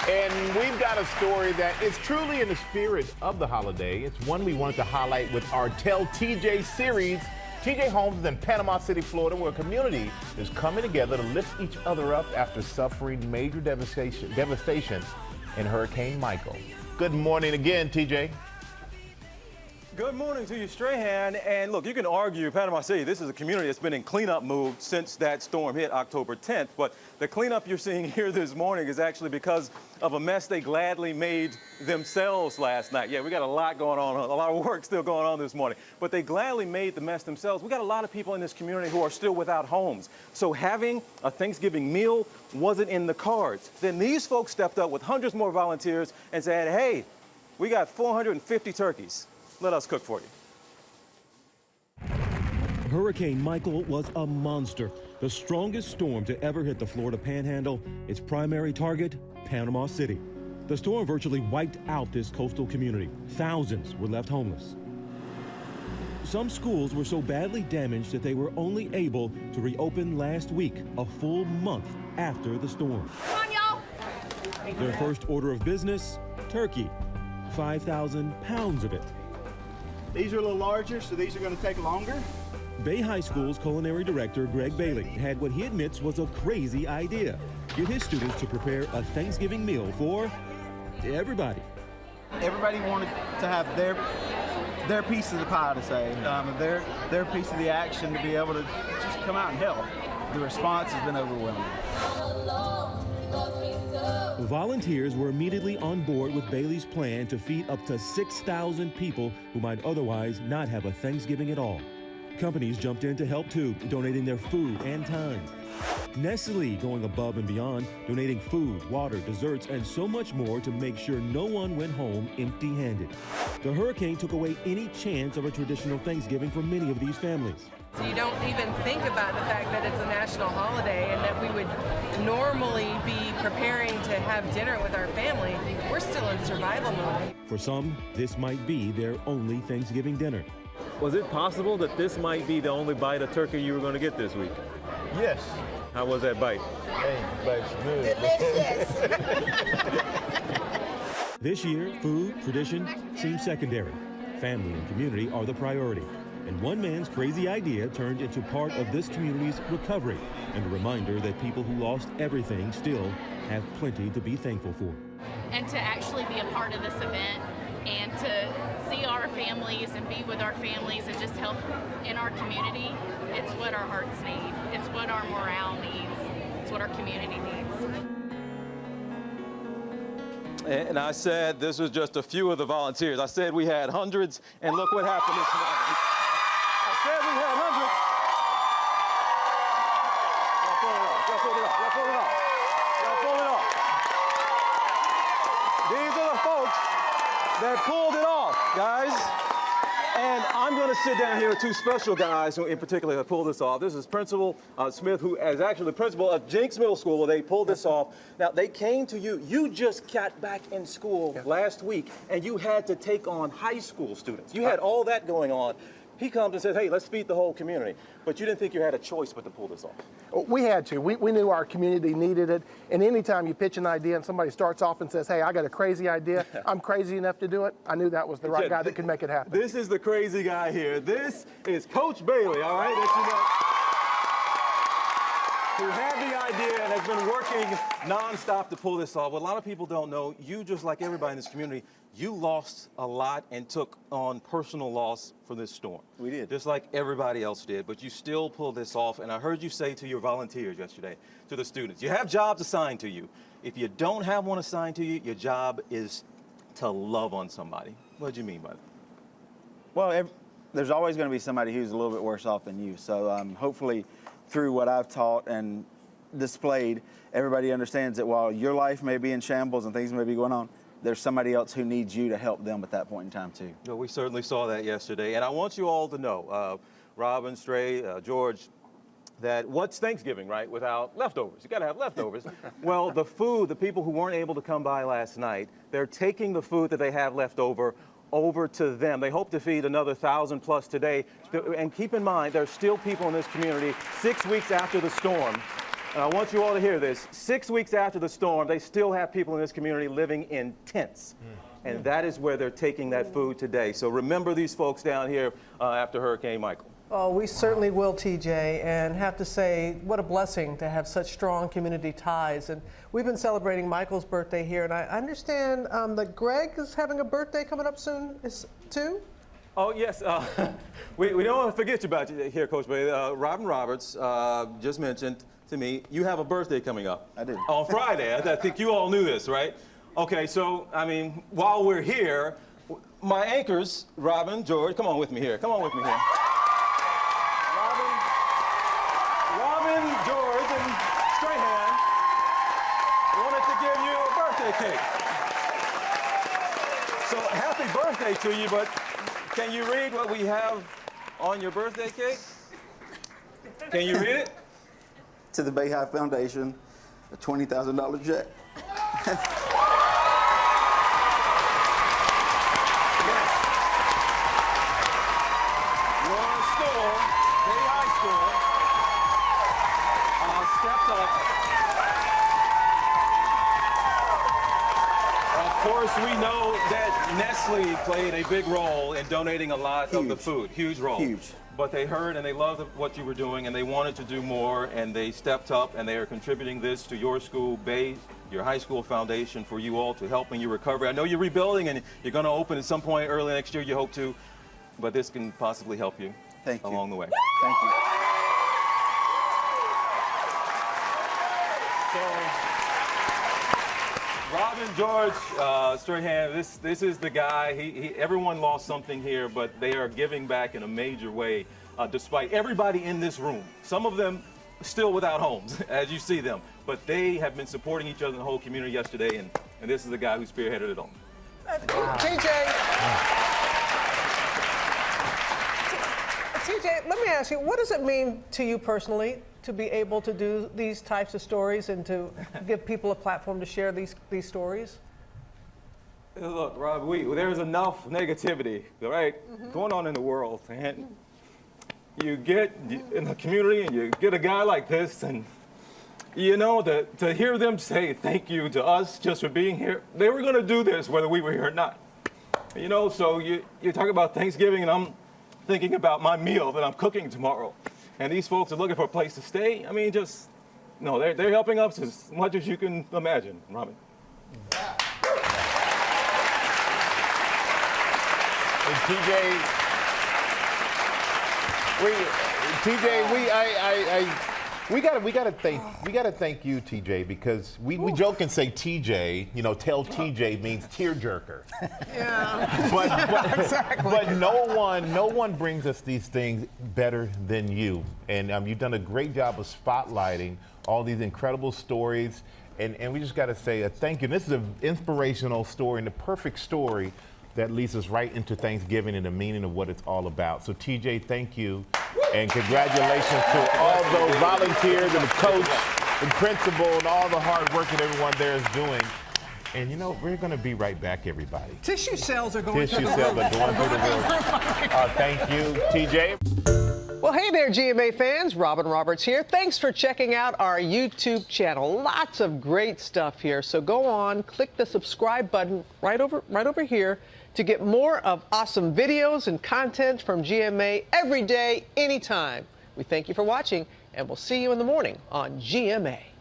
And we've got a story that is truly in the spirit of the holiday. It's one we wanted to highlight with our Tell TJ series. TJ Homes is in Panama City, Florida, where a community is coming together to lift each other up after suffering major devastation in Hurricane Michael. Good morning again, TJ. Good morning to you, Strahan. And look, you can argue Panama City, this is a community that's been in cleanup mode since that storm hit October 10th. But the cleanup you're seeing here this morning is actually because of a mess they gladly made themselves last night. Yeah, we got a lot going on, a lot of work still going on this morning. But they gladly made the mess themselves. We got a lot of people in this community who are still without homes. So having a Thanksgiving meal wasn't in the cards. Then these folks stepped up with hundreds more volunteers and said, hey, we got 450 turkeys. Let us cook for you. Hurricane Michael was a monster, the strongest storm to ever hit the Florida Panhandle. Its primary target, Panama City. The storm virtually wiped out this coastal community. Thousands were left homeless. Some schools were so badly damaged that they were only able to reopen last week, a full month after the storm. Come on, y'all. Their first order of business, turkey, 5,000 pounds of it. These are a little larger, so these are going to take longer. Bay High School's culinary director, Greg Bailey, had what he admits was a crazy idea. Get his students to prepare a Thanksgiving meal for everybody. Everybody wanted to have their piece of the pie, to say, their piece of the action, to be able to just come out and help. The response has been overwhelming. Volunteers were immediately on board with Bailey's plan to feed up to 6,000 people who might otherwise not have a Thanksgiving at all. Companies jumped in to help too, donating their food and time. Nestle going above and beyond, donating food, water, desserts, and so much more to make sure no one went home empty-handed. The hurricane took away any chance of a traditional Thanksgiving for many of these families. So you don't even think about the fact that it's a national holiday and that we would normally be preparing to have dinner with our family. We're still in survival mode. For some, this might be their only Thanksgiving dinner. Was it possible that this might be the only bite of turkey you were going to get this week? Yes. How was that bite? Hey, bait's good. Delicious. This year, food, tradition seem secondary. Family and community are the priority. And one man's crazy idea turned into part of this community's recovery and a reminder that people who lost everything still have plenty to be thankful for. And to actually be a part of this event and to see our families and be with our families and just help in our community, it's what our hearts need. It's what our morale needs. It's what our community needs. And I said this was just a few of the volunteers. I said we had hundreds, and look what happened this morning. I said we had hundreds. Y'all pull it off. Y'all pull it off. These are the folks that pulled it off, guys. And I'm going to sit down here with two special guys who in particular have pulled this off. This is Principal Smith, who is actually the principal of Jenks Middle School, where they pulled this off. Now, they came to you. You just got back in school last week, and you had to take on high school students. You had all that going on. He comes and says, hey, let's feed the whole community. But you didn't think you had a choice but to pull this off. We had to. We knew our community needed it. And anytime you pitch an idea and somebody starts off and says, hey, I got a crazy idea, I'm crazy enough to do it, I knew that was the right guy that could make it happen. This is the crazy guy here. This is Coach Bailey, all right? Who had the idea and has been working nonstop to pull this off. What a lot of people don't know, you, just like everybody in this community, you lost a lot and took on personal loss for this storm. We did. Just like everybody else did, but you still pulled this off. And I heard you say to your volunteers yesterday, to the students, you have jobs assigned to you. If you don't have one assigned to you, your job is to love on somebody. What do you mean by that? Well, there's always going to be somebody who's a little bit worse off than you. So hopefully through what I've taught and displayed, everybody understands that while your life may be in shambles and things may be going on, there's somebody else who needs you to help them at that point in time too. Well, we certainly saw that yesterday. And I want you all to know, Robin, Stray, George, that what's Thanksgiving, right, without leftovers? You got to have leftovers. Well, the food, the people who weren't able to come by last night, they're taking the food that they have left over to them. They hope to feed another 1,000 plus today. And keep in mind, there's still people in this community 6 weeks after the storm and I want you all to hear this. 6 weeks after the storm, they still have people in this community living in tents. And that is where they're taking that food today. So remember these folks down here after Hurricane Michael. Oh, we certainly will, TJ, and have to say, what a blessing to have such strong community ties. And we've been celebrating Michael's birthday here, and I understand that Greg is having a birthday coming up soon, too? Oh, yes. We don't want to forget about you here, Coach Bailey. Robin Roberts just mentioned to me, you have a birthday coming up. I did. On Friday. I think you all knew this, right? Okay, so, I mean, while we're here, my anchors, Robin, George, come on with me here. Come on with me here. Robin, George, and Strahan wanted to give you a birthday cake. So happy birthday to you, but can you read what we have on your birthday cake? Can you read it? To the Bayhive Foundation, a $20,000 check. Of course, we know that Nestle played a big role in donating a lot of the food. Huge role. Huge. But they heard and they loved what you were doing and they wanted to do more and they stepped up and they are contributing this to your school, your high school foundation, for you all to help in your recovery. I know you're rebuilding and you're going to open at some point early next year, you hope to, but this can possibly help you along the way. Thank you. Robin, George, Strahan, this is the guy. Everyone lost something here, but they are giving back in a major way, despite everybody in this room. Some of them still without homes, as you see them, but they have been supporting each other in the whole community yesterday, and this is the guy who spearheaded it all. TJ, let me ask you, what does it mean to you personally to be able to do these types of stories and to give people a platform to share these stories? Look, Rob, there's enough negativity, right, going on in the world, and you get in the community and you get a guy like this, and you know, to hear them say thank you to us just for being here, they were going to do this whether we were here or not. You know, so you talk about Thanksgiving, and I'm thinking about my meal that I'm cooking tomorrow. And these folks are looking for a place to stay. I mean, they're helping us as much as you can imagine, Robin. And TJ, we gotta thank you, TJ, because we joke and say TJ, you know, tell TJ means tearjerker. Yeah. But exactly. But no one brings us these things better than you, and you've done a great job of spotlighting all these incredible stories, and we just gotta say a thank you. And this is an inspirational story and the perfect story that leads us right into Thanksgiving and the meaning of what it's all about. So TJ, thank you. And congratulations to all those volunteers and the coach and principal and all the hard work that everyone there is doing. And you know, we're going to be right back, everybody. Tissue cells are going through the roof. Thank you, TJ. Well, hey there, GMA fans. Robin Roberts here. Thanks for checking out our YouTube channel. Lots of great stuff here. So go on, click the subscribe button right over here to get more of awesome videos and content from GMA every day, anytime. We thank you for watching, and we'll see you in the morning on GMA.